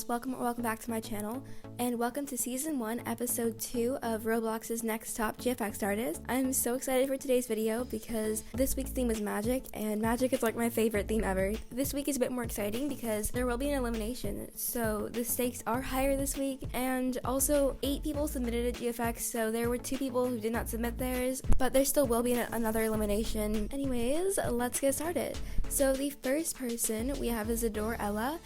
welcome or welcome back to my channel, and welcome to Season 1, Episode 2 of Roblox's Next Top GFX Artist. I'm so excited for today's video because this week's theme is magic, and magic is like my favorite theme ever. This week is a bit more exciting because there will be an elimination, so the stakes are higher this week, and also 8 people submitted a GFX, so there were 2 people who did not submit theirs, but there still will be another elimination. Anyways, let's get started. So the first person we have is Adorella.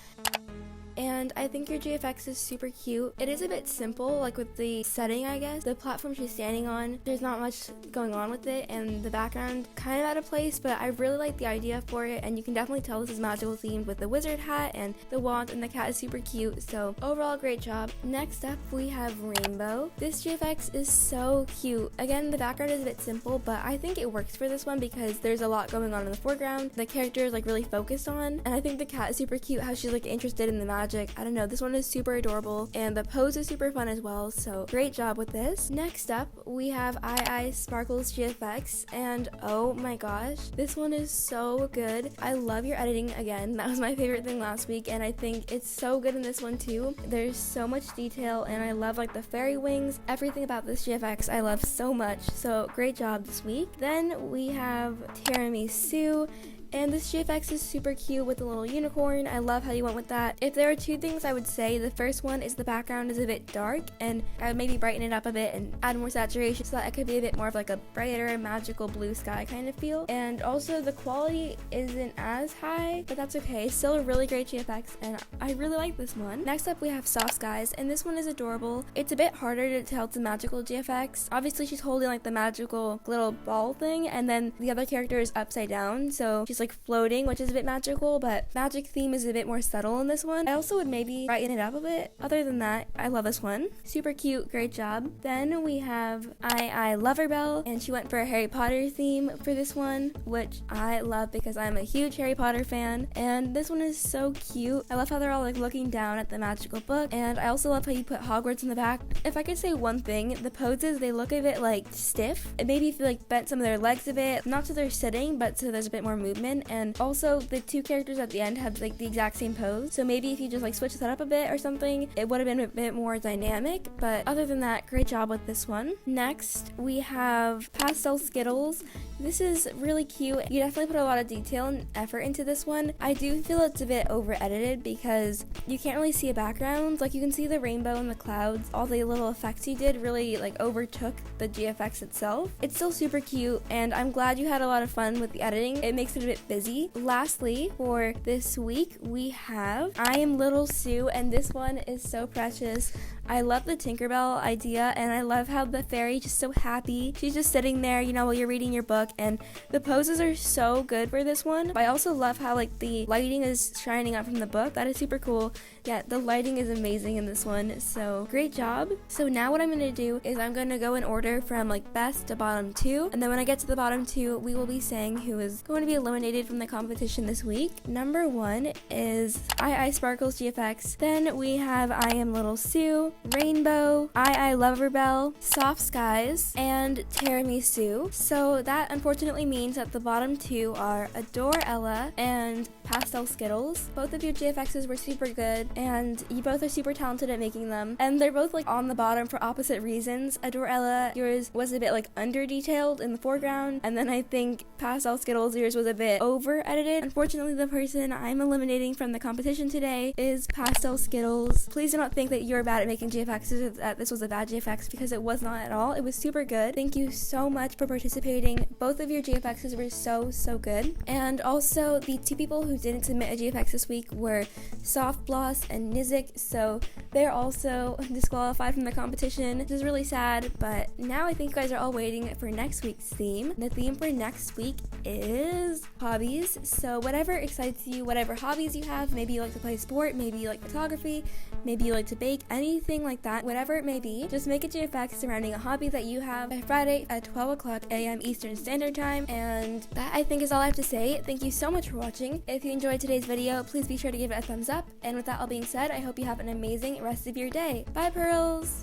And I think your GFX is super cute. It is a bit simple, like with the setting, I guess. The platform she's standing on, there's not much going on with it, and the background kind of out of place, but I really like the idea for it, and you can definitely tell this is magical themed with the wizard hat and the wand, and the cat is super cute, so overall great job. Next up, we have Wraiinbow. This GFX is so cute. Again, the background is a bit simple, but I think it works for this one because there's a lot going on in the foreground. The character is like really focused on, and I think the cat is super cute, how she's like interested in the magic. I don't know, this one is super adorable, and the pose is super fun as well, so great job with this. Next up, we have iilxverbelle, and oh my gosh, this one is so good. I love your editing again. That was my favorite thing last week, and I think it's so good in this one too. There's so much detail, and I love like the fairy wings. Everything about this GFX I love so much, so great job this week. Then we have Tiramiisu. And this GFX is super cute with a little unicorn. I love how you went with that. If there are 2 things I would say, the first one is the background is a bit dark, and I would maybe brighten it up a bit and add more saturation so that it could be a bit more of like a brighter, magical blue sky kind of feel. And also the quality isn't as high, but that's okay. Still a really great GFX, and I really like this one. Next up, we have Softeskiies, and this one is adorable. It's a bit harder to tell it's a magical GFX. Obviously, she's holding like the magical little ball thing, and then the other character is upside down, so she's like floating, which is a bit magical, but magic theme is a bit more subtle in this one. I also would maybe brighten it up a bit. Other than that, I love this one. Super cute, great job. Then we have iilxverbelle, and she went for a Harry Potter theme for this one, which I love because I'm a huge Harry Potter fan, and this one is so cute. I love how they're all like looking down at the magical book, and I also love how you put Hogwarts in the back. If I could say one thing, the poses, they look a bit like stiff. It maybe feel like bent some of their legs a bit, not so they're sitting, but so there's a bit more movement. And also the 2 characters at the end have like the exact same pose, so maybe if you just like switch that up a bit or something, it would have been a bit more dynamic. But other than that, great job with this one. Next, we have Pxstelskiittllez. This is really cute. You definitely put a lot of detail and effort into this one. I do feel it's a bit over edited because you can't really see a background. Like you can see the rainbow and the clouds. All the little effects you did really like overtook the GFX itself. It's still super cute, and I'm glad you had a lot of fun with the editing. It makes it a bit busy. Lastly, for this week, we have LittleSuu, and this one is so precious. I love the Tinkerbell idea, and I love how the fairy just so happy. She's just sitting there, you know, while you're reading your book, and the poses are so good for this one. But I also love how like the lighting is shining out from the book. That is super cool. Yeah, the lighting is amazing in this one, so great job. So now what I'm going to do is I'm going to go in order from like best to bottom 2, and then when I get to the bottom 2, we will be saying who is going to be eliminated from the competition this week. Number 1 is iispxrklesgfx. Then we have LittleSuu, Wraiinbow, iilxverbelle, Softeskiies, and Tiramiisu. So that unfortunately means that the bottom 2 are Adorella and Pxstelskiittllez. Both of your GFXs were super good, and you both are super talented at making them, and they're both like on the bottom for opposite reasons. Adorella, yours was a bit like under detailed in the foreground, and then I think Pxstelskiittllez, yours was a bit over edited. Unfortunately, the person I'm eliminating from the competition today is Pxstelskiittllez. Please do not think that you're bad at making GFXs or that this was a bad GFX, because it was not at all. It was super good. Thank you so much for participating. Both of your GFXs were so good. And also the 2 people who didn't submit a GFX this week were Softbloss and Nizik, so they're also disqualified from the competition, which is really sad. But now I think you guys are all waiting for next week's theme. The theme for next week is hobbies. So whatever excites you, whatever hobbies you have, maybe you like to play sport, maybe you like photography, maybe you like to bake, anything like that, whatever it may be, just make a GFX surrounding a hobby that you have by Friday at 12 o'clock a.m. Eastern Standard Time. And that I think is all I have to say. Thank you so much for watching. If you enjoyed today's video, please be sure to give it a thumbs up. And with that all being said, I hope you have an amazing rest of your day. Bye, pearls!